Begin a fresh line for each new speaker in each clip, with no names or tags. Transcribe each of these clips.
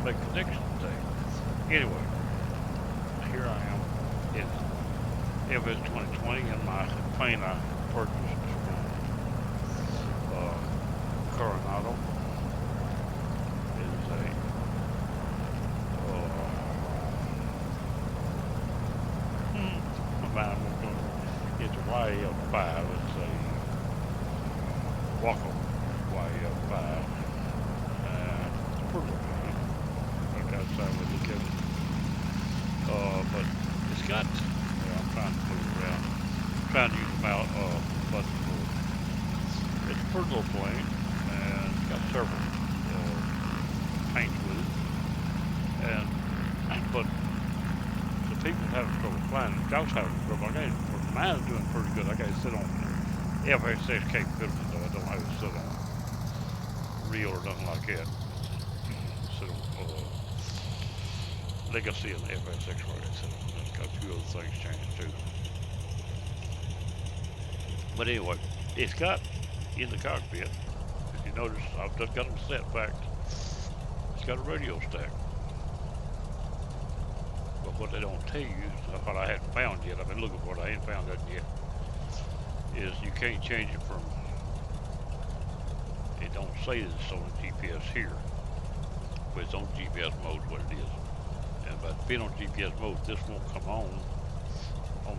make connections today. Anyway, here I am in FS2020 in my plane I purchased from Coronado. It is a it's a YL5. It's a Waco YMF. It's a pretty good plane. Look outside with the cabin. But it's got, I'm trying to move around, trying to use them out, but it's a pretty little plane, and it's got several paints with it. But the people having trouble flying, the dogs having trouble. Mine's doing pretty good. I got to sit on FS6 capability, though. I don't have to sit on real or nothing like that. Sit on Legacy and FS6 where I sit on. It's got a few other things changed too. But anyway, it's got in the cockpit, if you notice, I've just got them set back. It's got a radio stack. But what they don't tell you is what I hadn't found yet. I've been looking for it. I ain't found that yet. Is you can't change it from. It don't say that it's on GPS here, but it's on GPS mode. What it is, and by being on GPS mode, this won't come on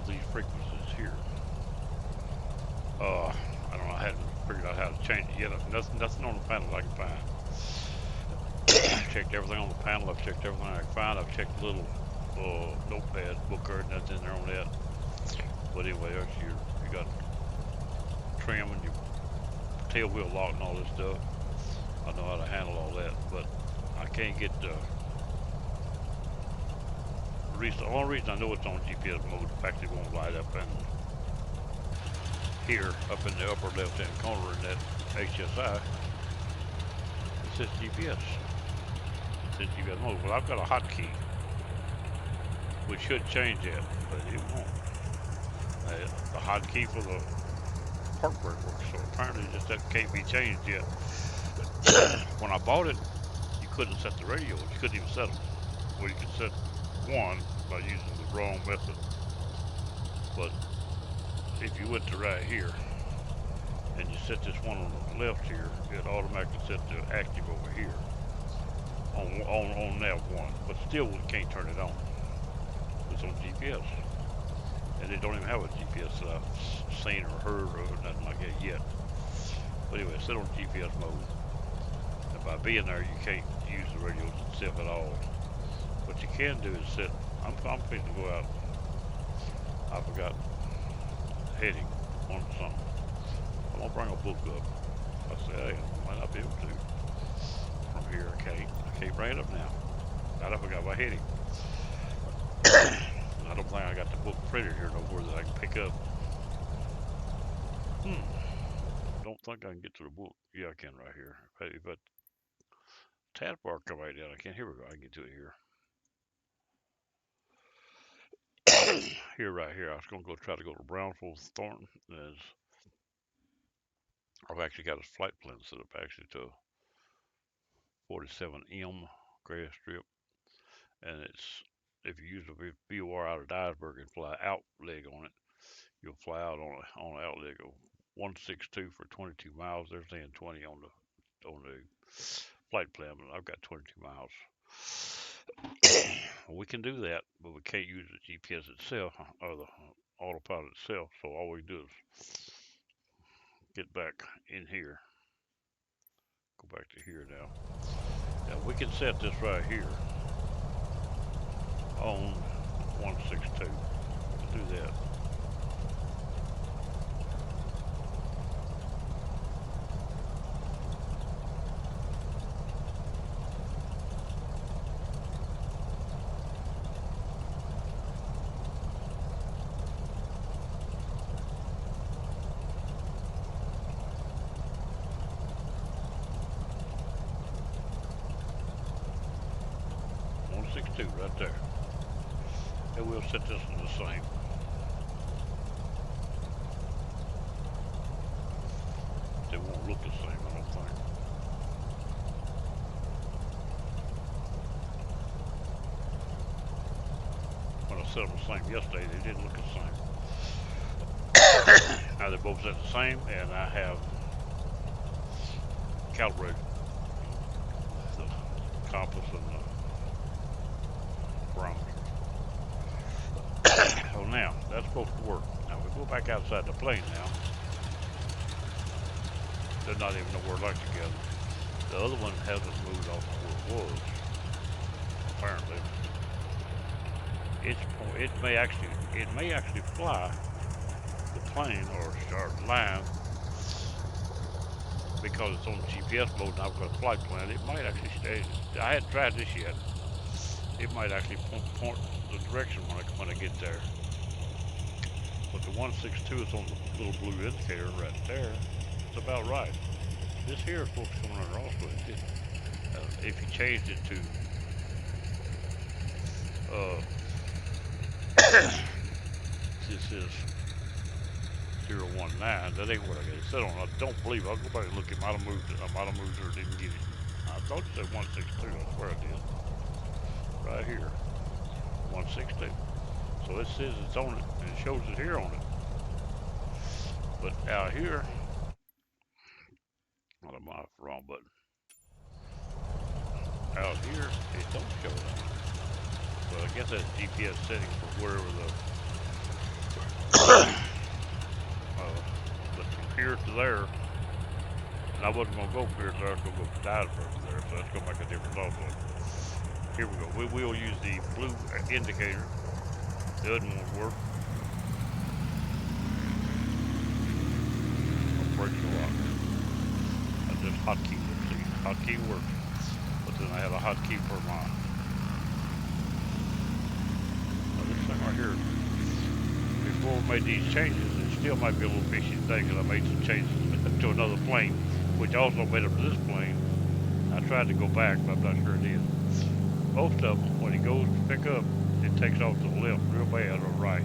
these frequencies here. I don't know. I hadn't figured out how to change it yet. Nothing on the panel I can find. I've checked everything on the panel. I've checked everything I can find. I've checked the little notepad book card, nothing in there on that. But anyway, you got trim and your tail wheel lock and all this stuff. I know how to handle all that, but I can't get the only reason I know it's on GPS mode, the fact it won't light up and here up in the upper left hand corner in that HSI, it says GPS. It says GPS mode. Well, I've got a hotkey which should change that, but it won't. The hotkey for the park brake works, so apparently just that can't be changed yet. When I bought it, you couldn't set the radios. You couldn't even set them. Well, you could set one by using the wrong method. But if you went to right here and you set this one on the left here, it automatically set to active over here on nav one. But still, we can't turn it on. It's on GPS, and they don't even have a GPS that I've seen or heard or nothing like that yet. But anyway, set on GPS mode, and by being there, you can't use the radios itself at all. What you can do is set. I'm fixing to go out. I forgot heading on something. I'm gonna bring a book up. I said, hey, I might not be able to from here. I can't bring it up now. I forgot my heading. I don't think I got the book printed here nowhere that I can pick up. Don't think I can get to the book. Yeah, I can right here. But taskbar come right down. I can't. Here we go. I can get to it here. Right here. I was gonna go try to go to Brownsville Thornton. I've actually got a flight plan set up actually to 47M grass strip, and it's if you use a VOR out of Dyersburg and fly out leg on it, you'll fly out on an out leg of 162 for 22 miles. They're saying 20 on the flight plan, but I've got 22 miles. We can do that, but we can't use the GPS itself or the autopilot itself. So all we do is get back in here. Go back to here now. Now we can set this right here on 162. We'll do that. Right there. And we'll set this in the same. They won't look the same, I don't think. set them the same yesterday. They didn't look the same. Now they're both set the same, and I have calibrated the compass and the barometer. So now, that's supposed to work. Now we go back outside the plane now. They're not even nowhere like together. The other one hasn't moved off where it was, apparently. It may actually fly the plane or start line because it's on the GPS mode and I've got a flight plan. It might actually stay. I hadn't tried this yet. It might actually point the direction when I get there. But the 162 is on the little blue indicator right there. It's about right. This here is supposed to come under also. If you changed it to this is 019. That ain't what I got it set on. I don't believe. I'll go back and look. It might have moved it. I might have moved it or didn't get it. I thought it said 162. I swear I did. Right here, 162. So it says it's on it, and it shows it here on it. But out here, I don't know if it's wrong button. Out here, it don't show it on it. But I guess that's GPS setting for wherever but from here to there, and I wasn't going to go from here to there, I was going to go from Dyersburg to there, so that's going to make a difference also. Here we go. We will use the blue indicator. The other one will work. I'll break the lock. I just hotkey it. See, hotkey works. But then I have a hotkey for my. Now this thing right here. Before we made these changes, it still might be a little fishy today because I made some changes to another plane, which also made up to this plane. I tried to go back, but I'm not sure it is. Most of them, when it goes to pick up, it takes off to the left real bad or right.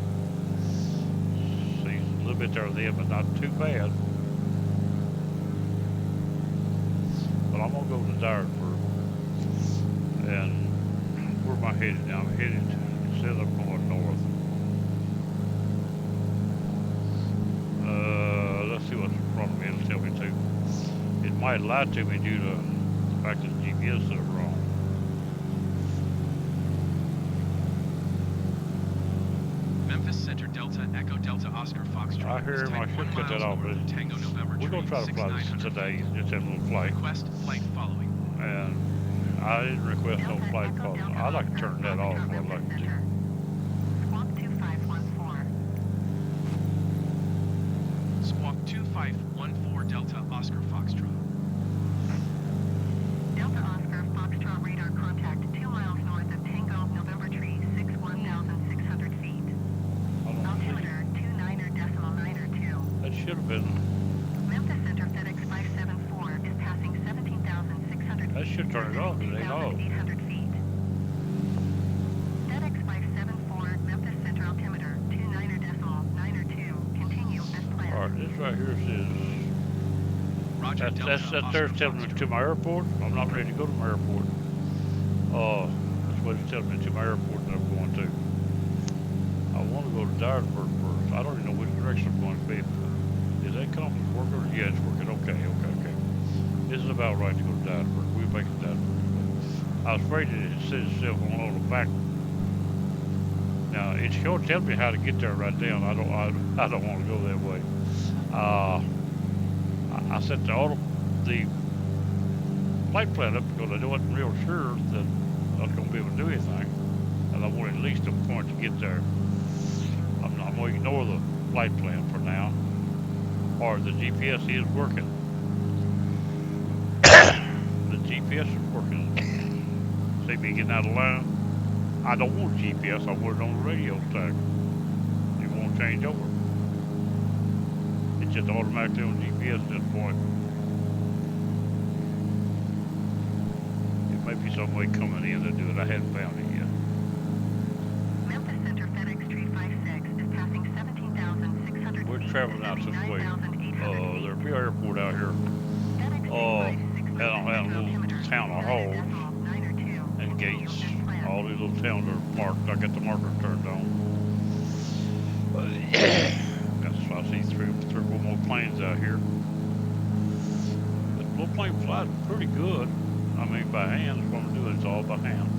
See, a little bit there at the end, but not too bad. But I'm gonna go to Dyersburg. And where am I headed now? I'm headed, it says I'm going north. Let's see what's in front of me. It'll tell me to. It might lie to me due to the fact that the GPS is wrong.
Memphis Center Delta Echo Delta Oscar Foxtrot.
I hear him. I should cut that off, but we're going to try to fly this today. Just have a little flight.
Request flight following.
And I didn't request no flight because I like to turn that off. What I like to do.
Squawk 2514.
Squawk 2514 Delta Oscar Foxtrot.
Delta Oscar Foxtrot radar contact 2 miles north of Tango November Tree 61,600 feet. Altimeter 29.902.
That should have been.
Memphis Center FedEx 574 is passing 17,600 feet.
That should turn it off. It ain't off.
800 feet. FedEx 574 Memphis Center altimeter 29.902. Continue as planned.
All right, this right here says.
Roger,
That's there telling me to my airport. I'm not ready to go to my airport. That's what it's telling me to my airport that I'm going to. I want to go to Dyersburg first. I don't even know which direction I'm going to be. Is that compass working? Yeah, it's working. Okay. This is about right to go to Dyersburg. We'll make it Dyersburg. I was afraid that it says itself on the back. Now it sure tells me how to get there right down. I don't want to go that way. I set the flight plan up because I wasn't real sure that I was going to be able to do anything, and I wanted at least a point to get there. I'm going to ignore the flight plan for now, or the GPS is working. The GPS is working. See me getting out of line? I don't want GPS. I want it on the radio tag. It won't change over. It's just automatically on GPS at this point. It may be some way coming in to do it. I hadn't found it yet.
Memphis Center FedEx 356 is passing 17,600 feet.
We're traveling out this way. There'll be an airport out here. At a little town of halls and gates All these little towns are marked. I got the marker turned on. That's why I see three or four more planes out here. The little plane flies pretty good. I mean, by hand, what I'm doing is all by hand.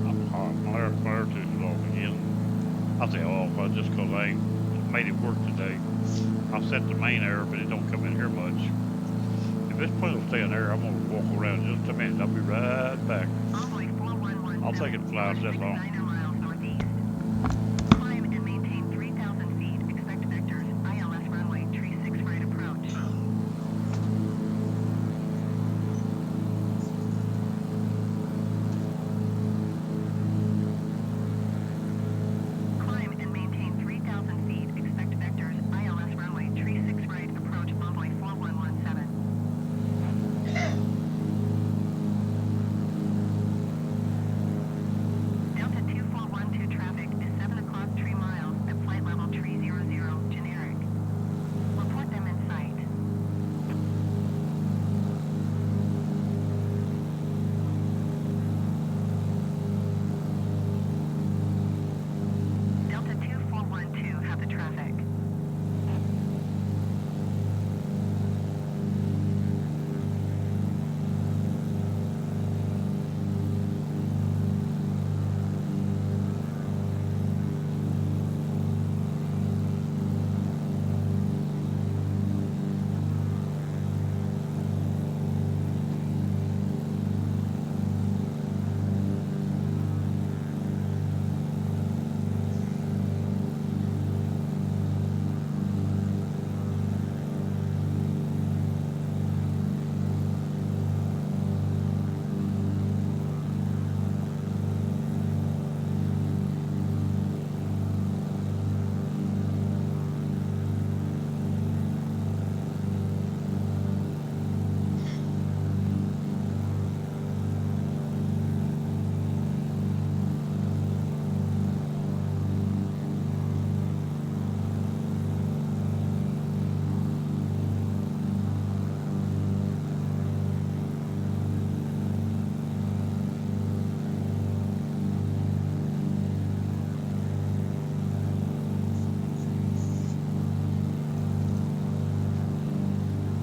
I'm hot. My altitude is off again. I say off, just because I ain't made it work today. I set the main air, but it don't come in here much. If this plane will stay in there, I'm going to walk around just a minute. I'll be right back. I'll take it flies that long.
Climb and maintain 3,000 feet. Expect vectors. ILS runway 36 right approach. Climb and maintain 3,000 feet. Expect vectors. ILS runway 36 right approach. Envoy 4117. Delta 2412 traffic is 7 o'clock 3 miles at flight level 300, generic. Report them in sight. Delta 2412 have the traffic.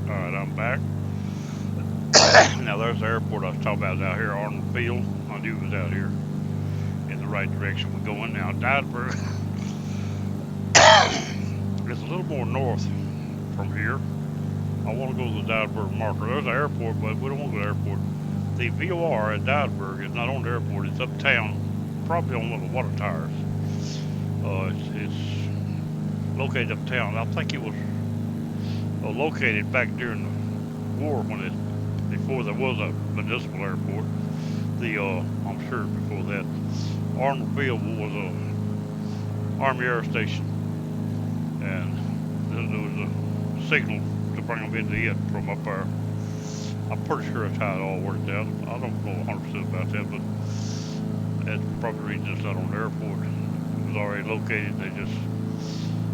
Alright, I'm back. Now there's the airport I was talking about out here, Arnold Field. I knew it was out here in the right direction we're going. Now Dyersburg is a little more north from here. I want to go to the Dyersburg marker. There's the airport, but we don't want to go to the airport. The VOR at Dyersburg is not on the airport, it's uptown, probably on little water towers. It's located uptown. I think it was located back during the war before there was a municipal airport. I'm sure before that, Arnold Field was a Army Air Station, and there was a signal to bring them into it from up there. I'm pretty sure that's how it all worked out. I don't know 100% about that, but that's probably the reason it's not on the airport. It was already located.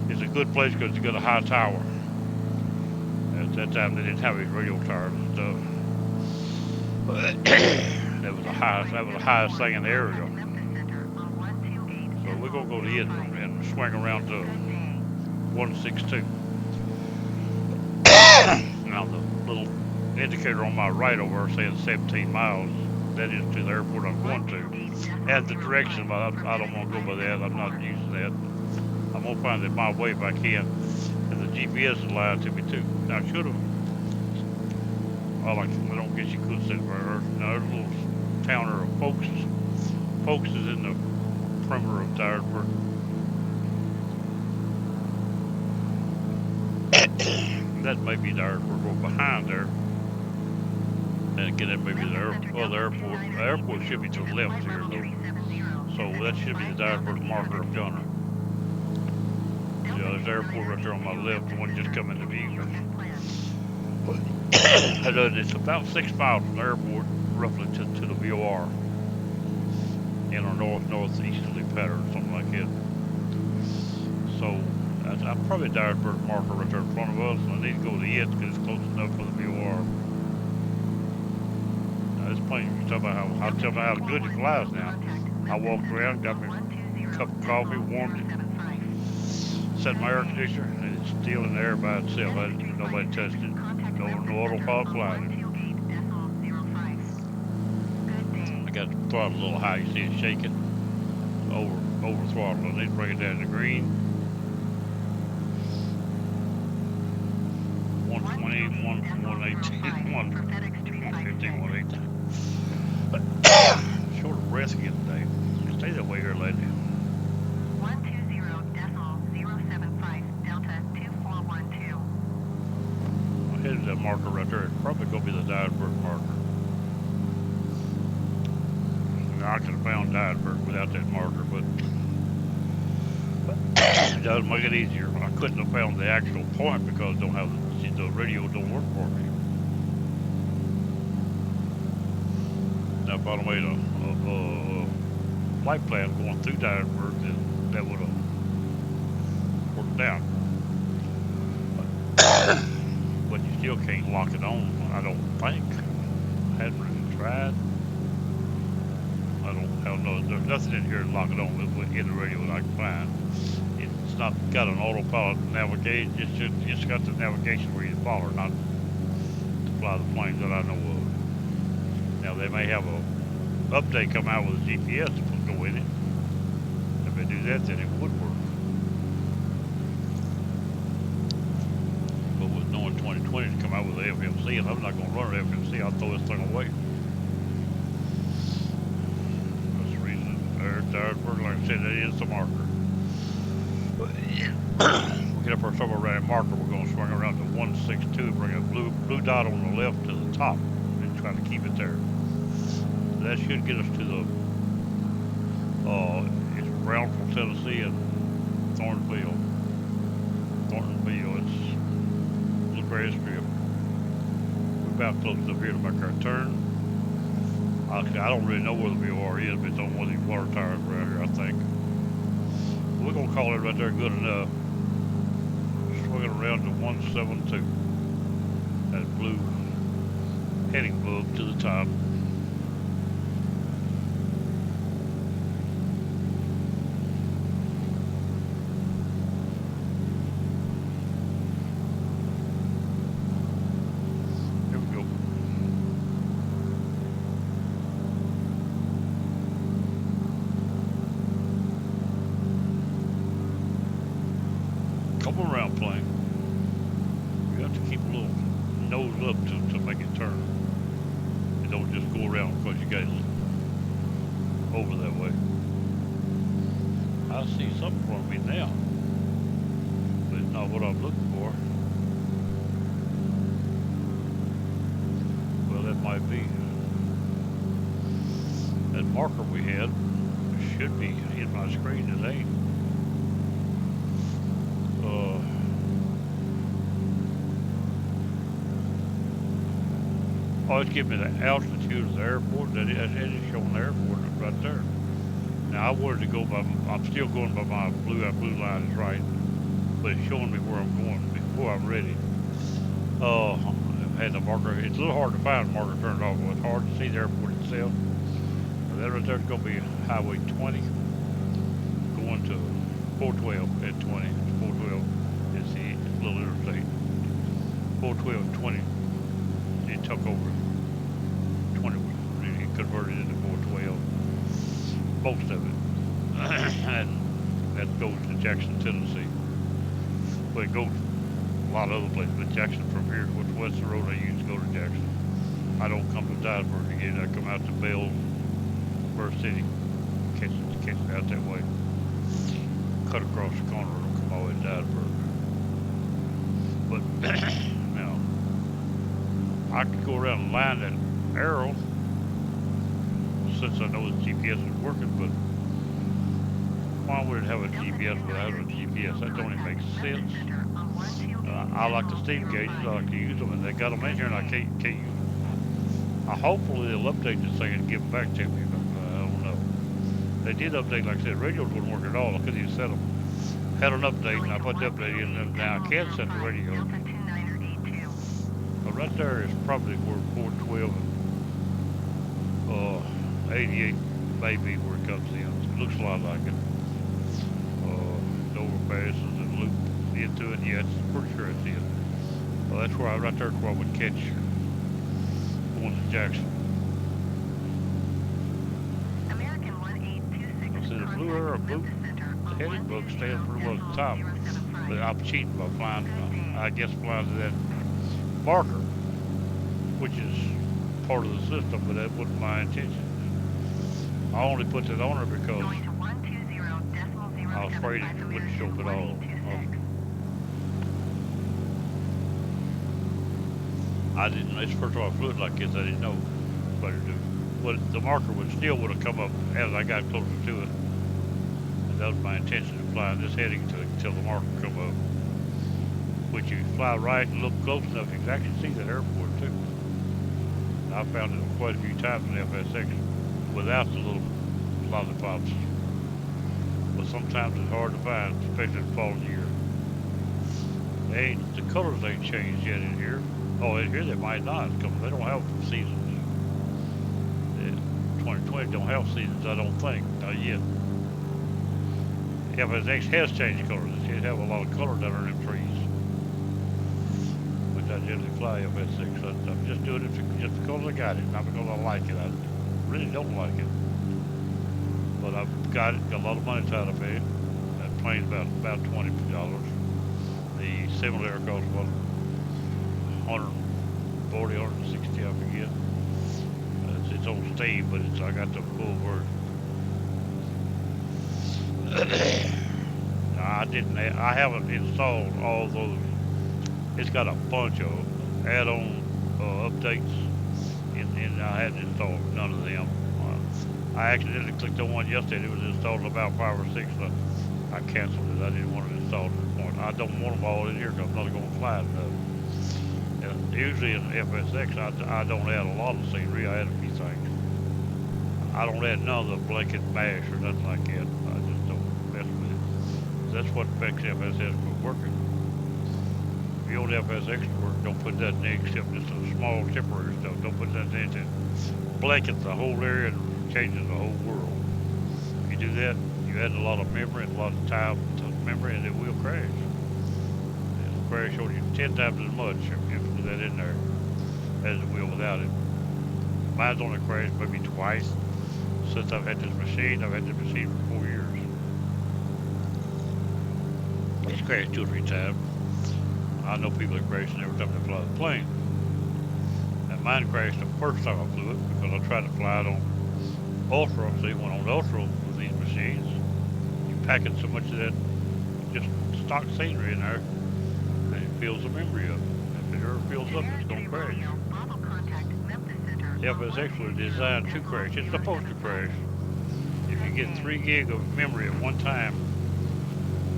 It's a good place because it's got a high tower. At that time, they didn't have any radio towers and stuff. But that was the highest thing in the area. So we're gonna go to it and swing around to 162. Now the little indicator on my right over there saying 17 miles. That is to the airport I'm going to. And the direction, but I don't want to go by that. I'm not using that. I'm gonna find it my way if I can. And the GPS is lying to me too. Now I should have. I don't guess you could say it right. Now there's a little town of Folks. Folks is in the perimeter of Dyersburg. That may be Dyersburg or behind there. And again, that may be the airport. The airport should be to the left here though. So that should be the Dyersburg marker up yonder. Yeah, there's the airport right there on my left, the one just coming into view. It's about 6 miles from the airport, roughly to the VOR. In a northeasterly pattern, something like that. So, I'm probably Dyersburg marker right there in front of us. I need to go to it because it's close enough for the VOR. This plane, you talk about how good it flies now. I walked around, got me a cup of coffee, warmed it, set my air conditioner, and it's still in the air by itself. Nobody touched it. No autopilot flying it. I got the throttle a little high. You see it shaking. Over throttle. I need to bring it down to green. 120, 118, 115, 118. Short of breath again today. Stay that way here, lady.
120.075 Delta 2412.
I headed that marker right there. It's probably going to be the Dyersburg marker. Now, I could have found Dyersburg without that marker, but it does make it easier. I couldn't have found the actual point because the radio don't work for me. Now, if I'd have made a flight plan going through Dyersburg, then that would have worked out. But you still can't lock it on, I don't think. I hadn't really tried. I don't know. There's nothing in here to lock it on in the radio that I can find. It's not got an autopilot navigation. It's got the navigation where you follow, not to fly the planes that I know of. Now they may have a update come out with a GPS to go in it. If they do that, then it would work. But with knowing 2020 to come out with the FMC, and I'm not going to run an FMC, I'll throw this thing away. That's the reason. There's Dyersburg, like I said, that is the marker. We'll get up our somewhere around that marker. We're going to swing around to 162 and bring a blue dot on the left to the top and try to keep it there. That should get us to the it's Brownsville, Tennessee, and Thorntonville. It's Bluegrass Strip. We're about close enough here to make our turn. I don't really know where the VOR is, but it's on one of these water towers around here, I think. We're gonna call it right there good enough. Swinging around to 172. That blue heading bug to the top. Here we go. Come around plane. You have to keep a little nose up to make it turn. You don't just go around because you got it over that way. I see something from me now, but it's not what I'm looking for. Well, that might be that marker we had. Should be in my screen. It ain't. Oh, it's giving me the altitude of the airport. That is showing the airport right there. Now I wanted to go by. I'm still going by my blue line is right, but it's showing me where I'm going before I'm ready. I had the marker. It's a little hard to find the marker turned off. It's hard to see the airport itself. That right there is going to be Highway 20, going to 412 at 20. 412 is the little interstate. 412 and 20. It took over. 20 was really converted into 412. Most of it. And that goes to Jackson, Tennessee. Well, it goes a lot of other places, but Jackson from here, what's the road I use to go to Jackson? I don't come to Dyersburg again. I come out to Bells, Burr City, catch it out that way. Cut across the corner, it'll come all the way to Dyersburg. But now, I could go around and line that arrow since I know the GPS is working, but why would it have a GPS without a GPS? That don't even make sense. I like the steam gauges, I like to use them, and they got them in here, and I can't use them. Hopefully they'll update this thing and give them back to me, but I don't know. They did update, like I said, radios wouldn't work at all. I couldn't even set them. Had an update, and I put the update in, and now I can set the radio. But right there is probably where 412 and 88 maybe where it comes in. It looks a lot like it. Overpasses and loop into it. Yeah, it's pretty sure it's it. Well, that's where right there's where I would catch going to Jackson.
American 1826.
I said the blue arrow boot, the heading book stands pretty well at the top. But I'm cheating by flying, I guess flying to that marker, which is part of the system, but that wasn't my intention. I only put that on there because I was afraid it wouldn't show up at all. I didn't, it's the first time I flew it like this, I didn't know what to do. But the marker would have come up as I got closer to it. And that was my intention of flying this heading until the marker come up. Which you fly right and look close enough, you can actually see that airport too. And I found it quite a few times in FSX without the little lollipops. But sometimes it's hard to find, especially in the fall of the year. The colors ain't changed yet in here. Oh, in here they might not, because they don't have seasons. 2020 don't have seasons, I don't think, not yet. FSX has changed colors. It have a lot of color down in them trees. Which I generally fly FSX. I'm just doing it just because I got it, not because I like it. I really don't like it. But I've got it, got a lot of money tied up in it. That plane's about $20. The simulator costs about 140, 160, I forget. It's on Steam, but I got the full version. I haven't installed all those. It's got a bunch of add-on updates, and I hadn't installed none of them. I accidentally clicked on one yesterday. It was installed about 5 or 6. So I canceled it. I didn't want it installed at this point. I don't want them all in here because I'm not going to fly enough. And usually in FSX, I don't add a lot of scenery. I add a few things. I don't add none of the blanket mash or nothing like that. I just don't mess with it. That's what makes FSX quit working. If you want FSX to work, don't put that in there except just some small temporary stuff. Don't put that in there. Blankets the whole area and changes the whole world. If you do that, you add a lot of memory and a lot of time to memory, and it will crash. It'll crash on you 10 times as much if you put that in there as it will without it. Mine's only crashed maybe twice since I've had this machine. I've had this machine for 4 years. It's crashed 2 or 3 times. I know people that crash every time they fly the plane. And mine crashed the first time I flew it because I tried to fly it on Ultra. See, when on Ultra with these machines, you pack in so much of that just stock scenery in there, and it fills the memory up. If it ever fills up, it's going to crash. FSX was designed to crash. It's supposed to crash. If you get 3 gig of memory at one time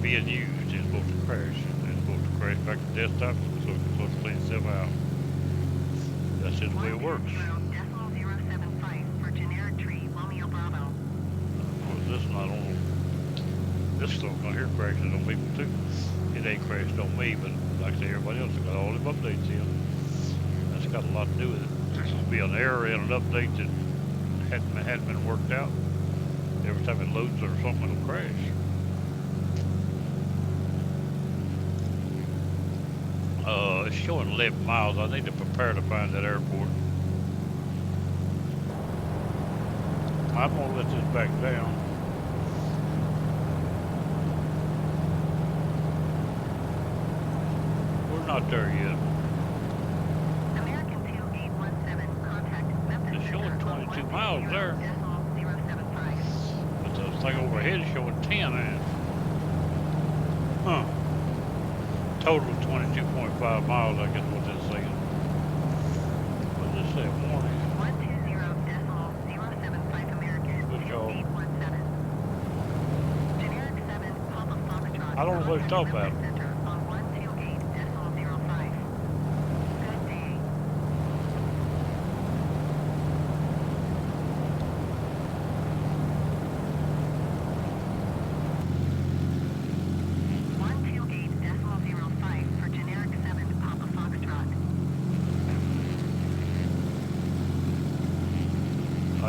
being used, it's supposed to crash. It's supposed to crash back to desktop, so it's supposed to clean itself out. That's just the way it works. This is not on. This stuff on here crashes on people too. It ain't crashed on me, but like I say, everybody else has got all them updates in. That's got a lot to do with it. There'll be an error in an update that hadn't been worked out. Every time it loads or something, it'll crash. It's showing 11 miles. I need to prepare to find that airport. I'm gonna let this back down. We're not there yet.
American 2817, contact Memphis.
It's showing 22 miles there. But the thing overhead is showing 10 now. Huh. Total 22.5 miles, I guess what that's saying. What does it say? Warning.
120.075 American.
Good job.
2817. Generic 7, Papa Foxtrot.
I don't know what it's talking about.
Center on 128.05. Good day. For generic 7, Papa Foxtrot.
I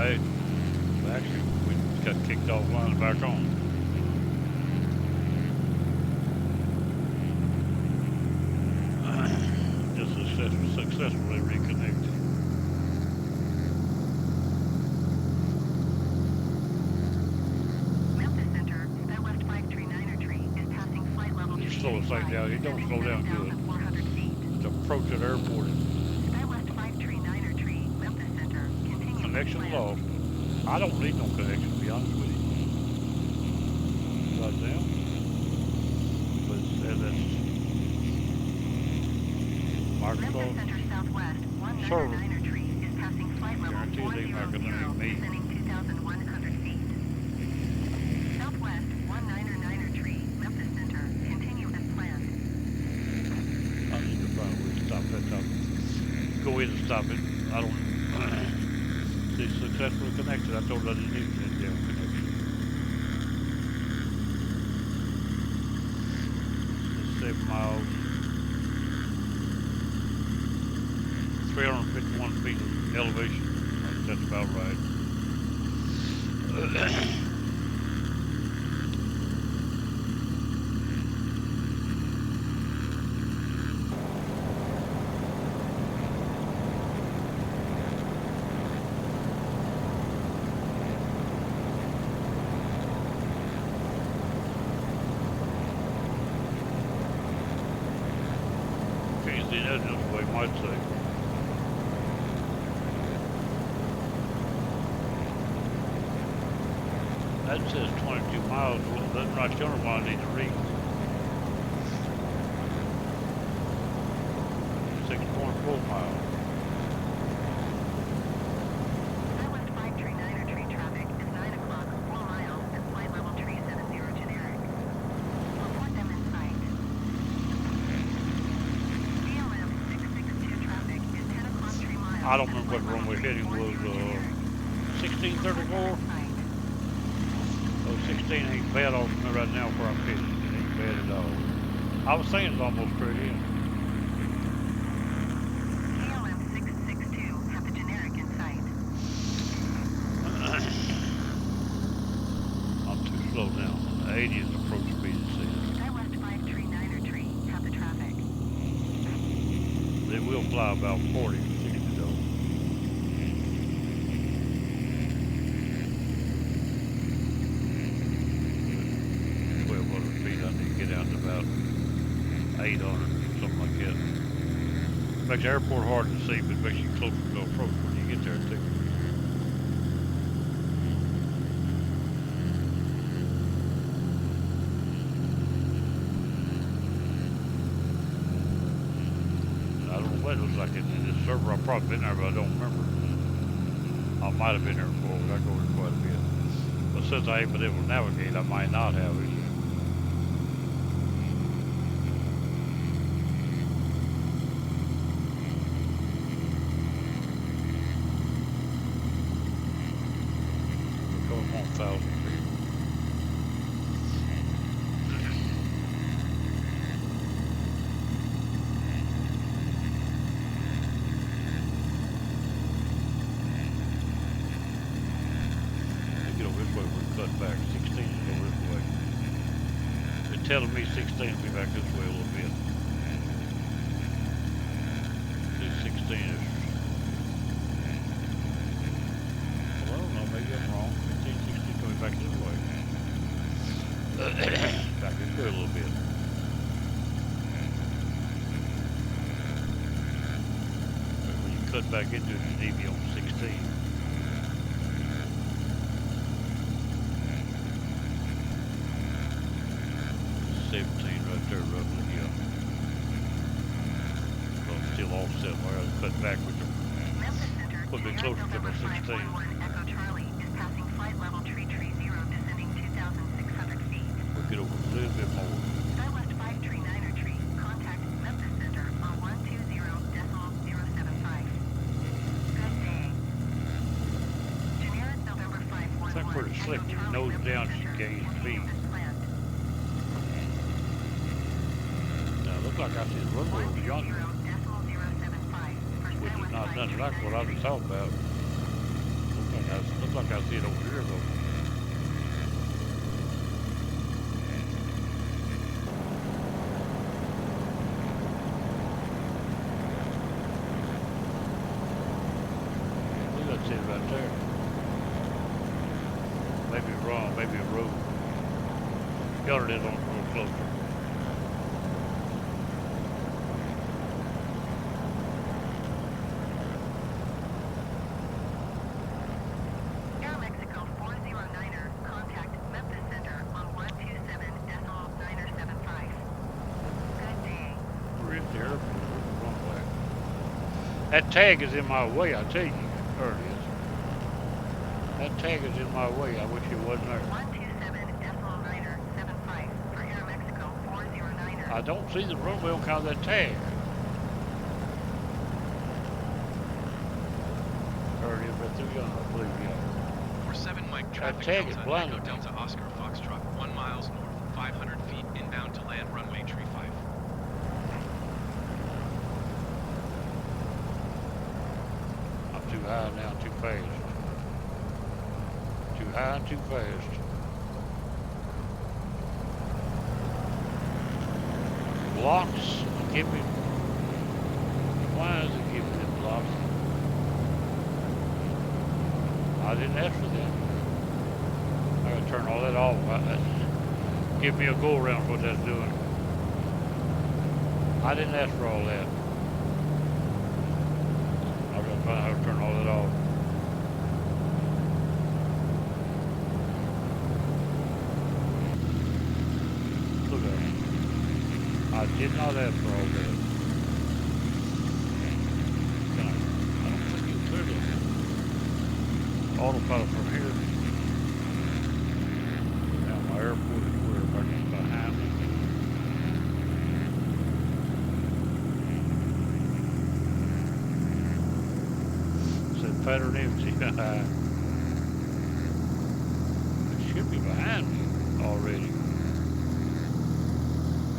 slow this thing down. It don't slow down good.
400 feet.
The approach at the airport is
SkyWest 539er tree, Memphis Center. Continue.
connection lost. I don't need no connection, to be honest with you. Goddamn. But that's
Memphis
Microsoft.
Center Southwest
Server.
199er tree is passing flight level
Guarantee they not gonna
400,
need me.
descending 2,100 feet. Southwest 199er tree, Memphis Center. Continue as planned.
I need to find a way to stop that time. Go in and stop it. I don't. It's successfully connected. I told her I didn't need that damn connection. It's 7 miles. 351 feet of elevation. I think that's about right. Can't see that this way, might say. That says 22 miles. Well, that's not sure what I need to read. 6.4 miles.
SkyWest 539er tree traffic is 9 o'clock, 4 miles at flight level 370 generic. Report them in sight. BLM 662 traffic is 10 o'clock, 3 miles.
I don't remember what runway heading was. 1634. Oh, 16 ain't bad off me right now where I'm pitching. It ain't bad at all. I was saying it's almost straight in.
KLM 662 have the generic in sight.
I'm too slow now. 80 is approach speed, it says.
SkyWest 539er tree have the traffic.
They will fly about 40 to 60 though. 1,200 feet, I need to get down to about 800, something like that. Makes the airport hard to see, but makes you closer to approach when you get there too. I don't know what it looks like in this server. I've probably been there, but I don't remember. I might have been there before, but I go there quite a bit. But since I ain't been able to navigate, I might not have it. Going 1,000 feet. Get over this way, we're cut back. 16 is over this way. They're telling me 16 will be back this way a little bit. This 16 is. Well, I don't know, maybe I'm wrong. 15, 16 coming back this way. Back this way a little bit. But when you cut back into it, you need to be on 16. 17 right there, roughly, yeah. So I'm still offset where I cut back with the
Memphis Center,
Put me
Generic
closer to
November
the 16.
511 Echo Charlie is passing flight level 330, descending 2,600 feet.
We'll get over a little bit more.
SkyWest 539er tree, contact Memphis Center on 120.075. Good day. Generic November 511
It's like pretty slick.
Echo
Your
Charlie,
nose
Memphis
down,
Center,
she gains
continue
speed.
as planned.
Now, it looks like I see the runway over yonder,
120.075 for
which is
SkyWest
not nothing like what I
539er
was talking about. Looks like I see it over here, though. Look, that's it right there. Maybe wrong, maybe a road. Yonder it is on a little closer. That tag is in my way, I tell you. There it is. That tag is in my way. I wish it wasn't there.
127.975 for Aeromexico 409er.
I don't see the runway on account of that tag. There it is, right through yonder, I believe, yeah.
47 Mike traffic
tag is
Delta
blinding
Echo
me.
Delta Oscar Foxtrot 1 miles north, 500 feet inbound to land runway tree 5.
I'm too high now, too fast. Too high and too fast. Blocks, give me. Why is it giving them blocks? I didn't ask for them. I gotta turn all that off. Give me a go around what that's doing. I didn't ask for all that. I gotta find out how to turn all that off. Look at it. I did not ask for all that. I don't think you cleared it. Autopilot from here. Now my airport is where everybody's behind me. Said pattern empty. It should be behind me already.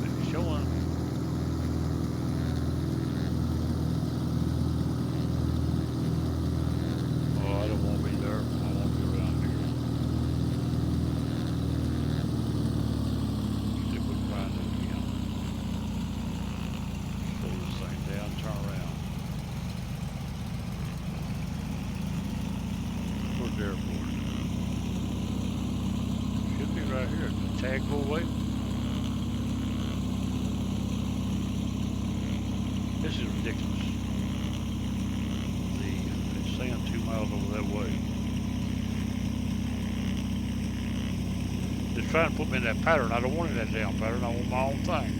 It's showing. Oh, I don't want to be there. I want to be around here. See if we can find it again. Slow this thing down, turn around. Where's the airport? Should be right here. The tag go away. This is ridiculous. It's saying 2 miles over that way. It's trying to put me in that pattern. I don't want that damn pattern. I want my own thing.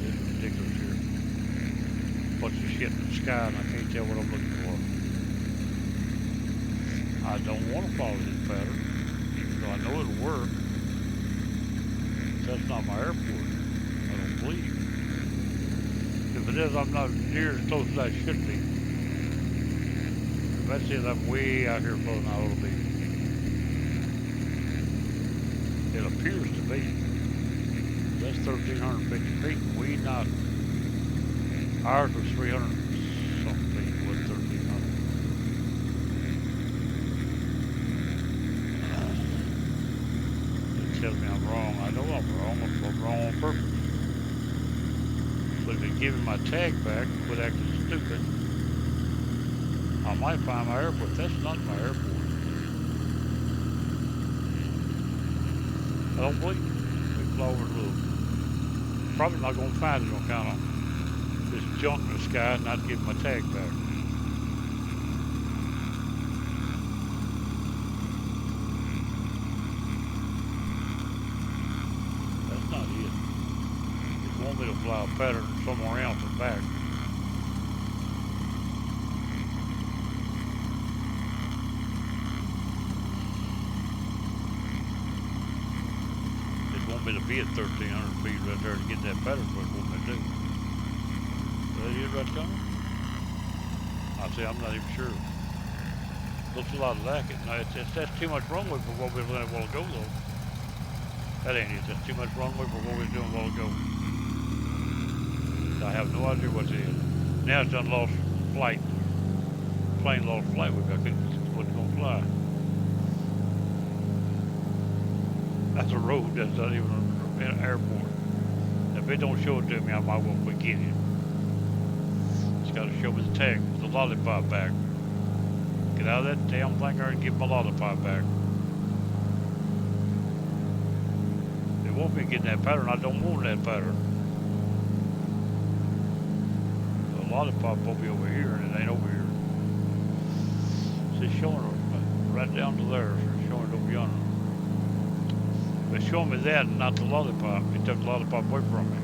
It's ridiculous here. Bunch of shit in the sky and I can't tell what I'm looking for. I don't want to follow this pattern. I know it'll work. That's not my airport. I don't believe. If it is, I'm not near as close as I should be. If that's it, I'm way out here floating out a little bit. It appears to be. That's 1,350 feet. We not. Ours was 300 something feet. It was 1,300. Tell me I'm wrong. I know I'm wrong. I'm wrong on purpose. But if it's giving my tag back, quit acting stupid, I might find my airport. That's not my airport. I don't believe it. We fly over and look. Probably not going to find it on account of this junk in the sky and not giving my tag back. Me to fly a pattern somewhere else and back. It want me to be at 1,300 feet right there to get that pattern, but it want me to do. That is right there? I say I'm not even sure. Looks a lot like it. No, that's too much runway for what we were doing a while ago though. That ain't it. That's too much runway for what we were doing a while ago. I have no idea what it is. Now it's done lost flight. Plane lost flight. I couldn't wasn't gonna fly. That's a road. That's not even an airport. If it don't show it to me, I might well forget it. It's got to show me the tag, the lollipop back. Get out of that damn thing there and give my lollipop back. It won't be getting that pattern. I don't want that pattern. Lollipop will be over here and it ain't over here. See, it's showing right down to there. So it's showing it over yonder. But show me that and not the lollipop. He took the lollipop away from me.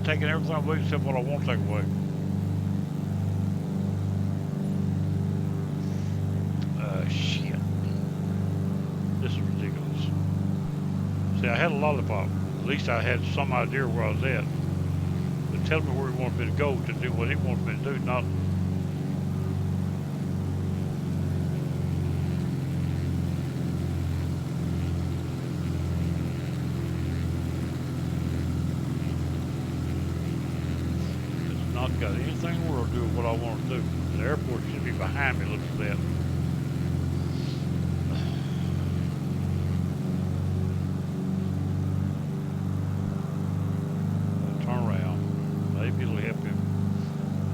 Taking everything away except what I want to take away. Shit. This is ridiculous. See, I had a lollipop. At least I had some idea where I was at. But tell me where he wanted me to go to do what he wanted me to do, not... Not got anything in the world to do with what I want to do. The airport should be behind me, look at that. Turn around. Maybe it'll help him.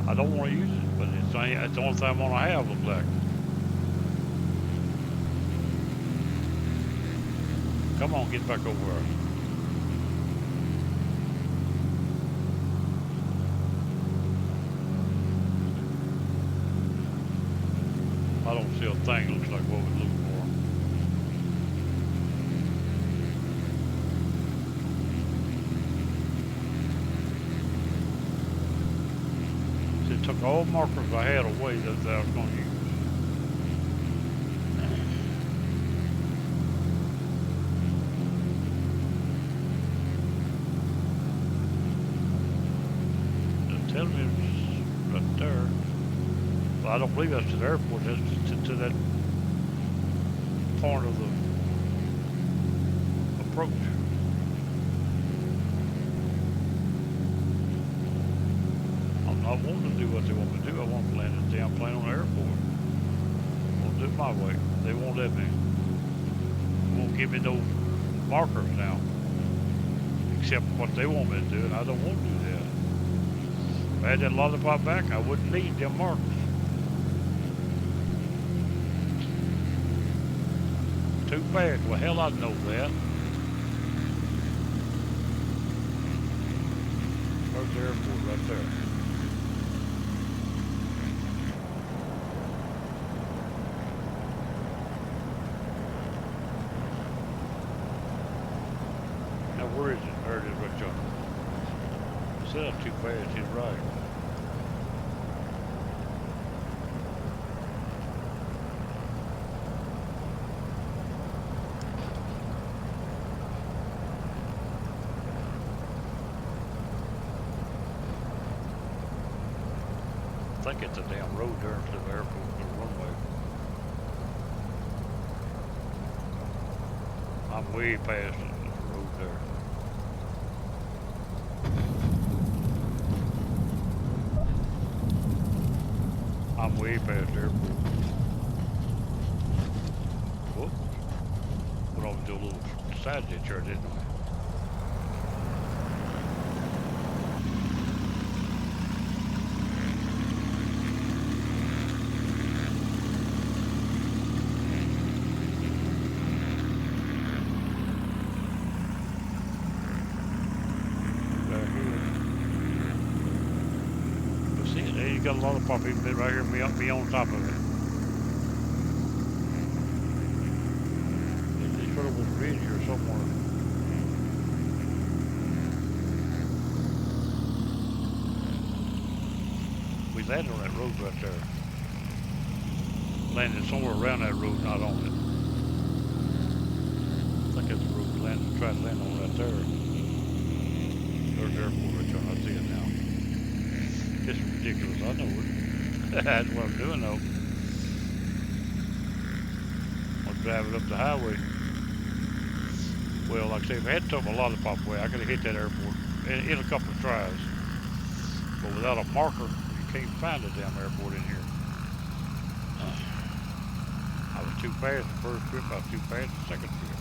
I don't want to use it, but it's the only thing I want to have, look like. Come on, get back over there. I don't see a thing looks like what we're looking for. So it took all markers I had away that I was going to use. Just tell me it's right there. I don't believe that's to the airport, that's to that part of the approach. I'm not wanting to do what they want me to do. I want to land this damn plane on the airport. I want to do it my way. They won't let me. They won't give me no markers now. Except what they want me to do, and I don't want to do that. If I had that lollipop back, I wouldn't need them markers. Too fast. Well, hell, I know that. There's the airport right there. Now, where is it? There it is right there. I said I'm too fast. He's right. I think it's a damn road there to the airport, the runway. I'm way past it, the road there. I'm way past the airport. Whoop. Went over to a little side ditch there, didn't we? Got a lollipop even right here, me on top of it. It's sort of a bridge here somewhere. We landed on that road right there. Landed somewhere around that road, not on it. I think that's the road we landed, tried to land on right there. There's the airport right there, I see it now. It's ridiculous, I know it. That's what I'm doing though. I'm driving up the highway. Well, like I say, if I had took my lollipop away, I could have hit that airport in a couple of tries. But without a marker, you can't find the damn airport in here. I was too fast the first trip, I was too fast the second trip.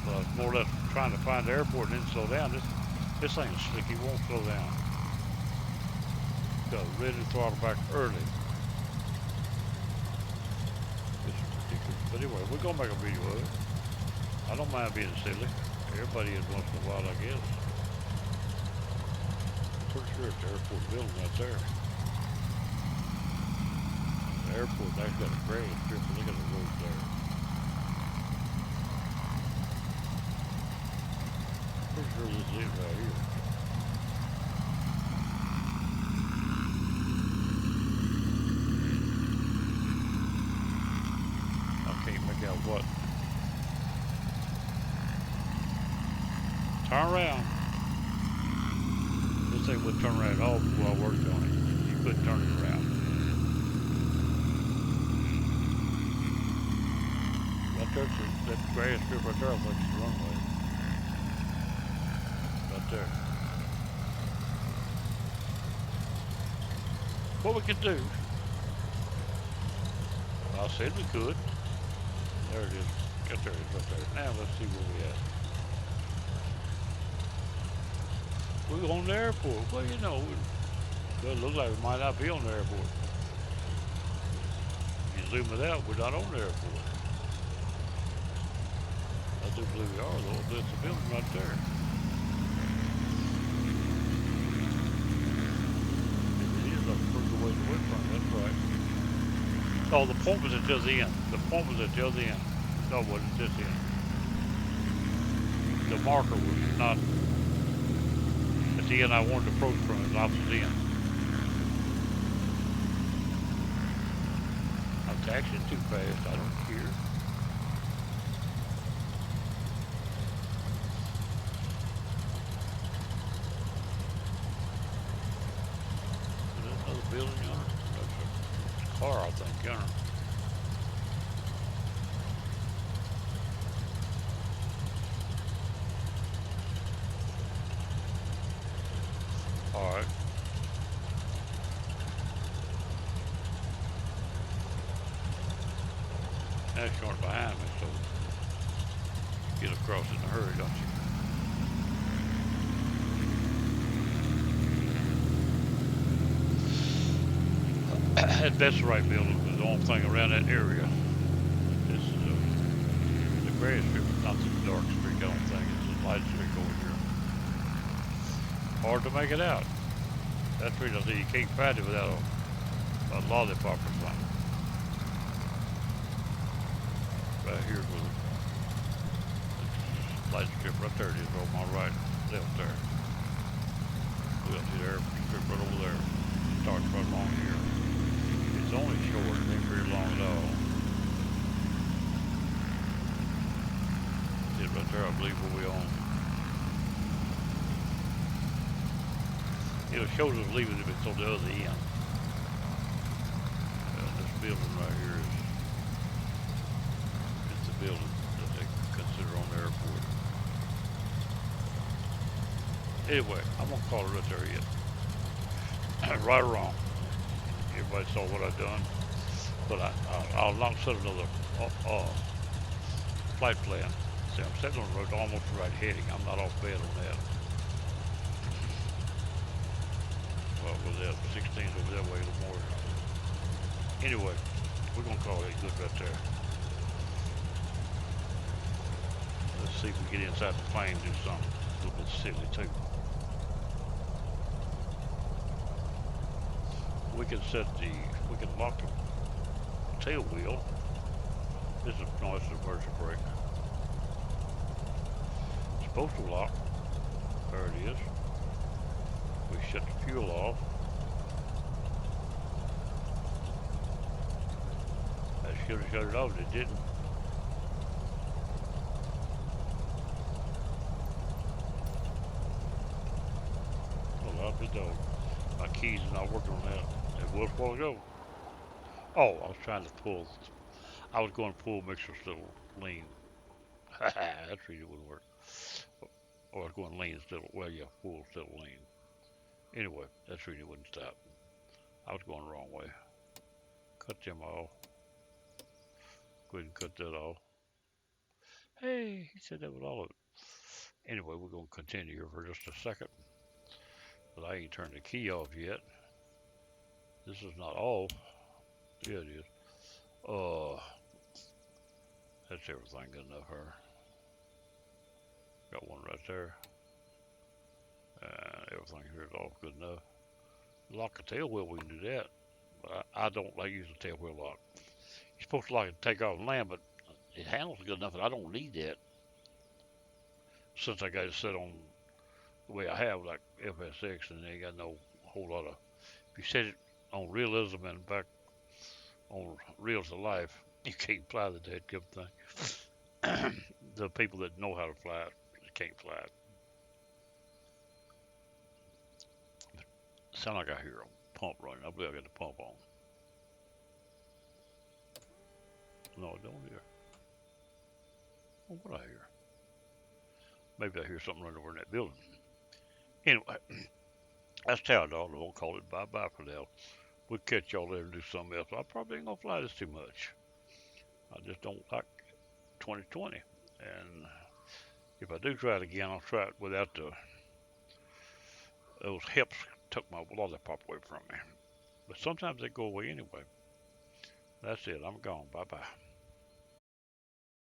But I was more or less trying to find the airport and then slow down. This thing's slick, it won't slow down. Got ready to throttle back early. This is ridiculous. But anyway, we're gonna make a video of it. I don't mind being silly. Everybody is once in a while, I guess. I'm pretty sure it's the airport building right there. The airport actually got a grass strip, but look at the road there. Pretty sure this is it right here. I can't make out what. Turn around. This thing would turn around all before I worked on it. You couldn't turn it around. Right there's that grass strip right there, I think it's the runway. Right there. What we could do, I said we could. There it is. Got there it is right there. Now let's see where we at. We're on the airport. Well, you know, it looks like we might not be on the airport. If you zoom it out, we're not on the airport. I do believe we are, though. There's a building right there. If it is, I'm pretty good ways away from it. That's right. Oh, the point was at just the end. The point was at just the end. No, it wasn't just the end. The marker was not at the end I wanted to approach from, it was opposite end. I'm taxiing too fast, I don't care. Is that another building yonder? That's a car, I think, yonder. Alright. That's short behind me, so get across in a hurry, don't you? That's the right building, but the only thing around that area is the grass strip, not the dark streak, I don't think. It's a light streak over here. Hard to make it out. That's the reason I say you can't find it without a lollipop or something. Right here with the light strip right there, it is on my right, left there. We got the air strip right over there. It starts right along here. It's only short, it ain't very long at all. It's right there, I believe, where we own. It'll show us leaving if it's on the other end. This building right here is the building that they consider on the airport. Anyway, I'm gonna call it right there yet. Right or wrong. Everybody saw what I've done. But I'll not set another flight plan. See, I'm setting on the road almost the right heading. I'm not off bed on that. Well, was that 16's over that way a little more. Anyway, we're gonna call it good right there. Let's see if we get inside the plane and do something a little bit silly too. We can lock the tail wheel. This is the emergency brake. It's supposed to lock. There it is. We shut the fuel off. That should have shut it off, but it didn't. Well, I'll be done. My keys are not working on that. It was a while ago. Oh, I was trying to pull. I was going full mixer still lean. That's really wouldn't work. Or I was going lean instead of, well, yeah, full instead of lean. Anyway, that's the reason it wouldn't stop. I was going the wrong way. Cut them off. Go ahead and cut that off. Hey, he said that was all of it. Anyway, we're going to continue here for just a second. But I ain't turned the key off yet. This is not off. Yeah, it is. That's everything good enough here. Got one right there. Everything here is off good enough. Lock a tail wheel, we can do that. But I don't like using a tail wheel lock. You're supposed to lock it, take off and land, but it handles good enough that I don't need that. Since I got it set on the way I have, like FSX, and they got no whole lot of. If you set it on realism and back on real to life, you can't fly the dead good thing. The people that know how to fly it can't fly it. Sound like I hear a pump running. I believe I got the pump on. No, I don't hear. Oh, what I hear? Maybe I hear something running over in that building. Anyway, that's Talladog. I won't call it bye-bye for now. We'll catch y'all there and do something else. I probably ain't gonna fly this too much. I just don't like 2020. And if I do try it again, I'll try it without those hips took my lollipop away from me. But sometimes they go away anyway. That's it. I'm gone. Bye-bye.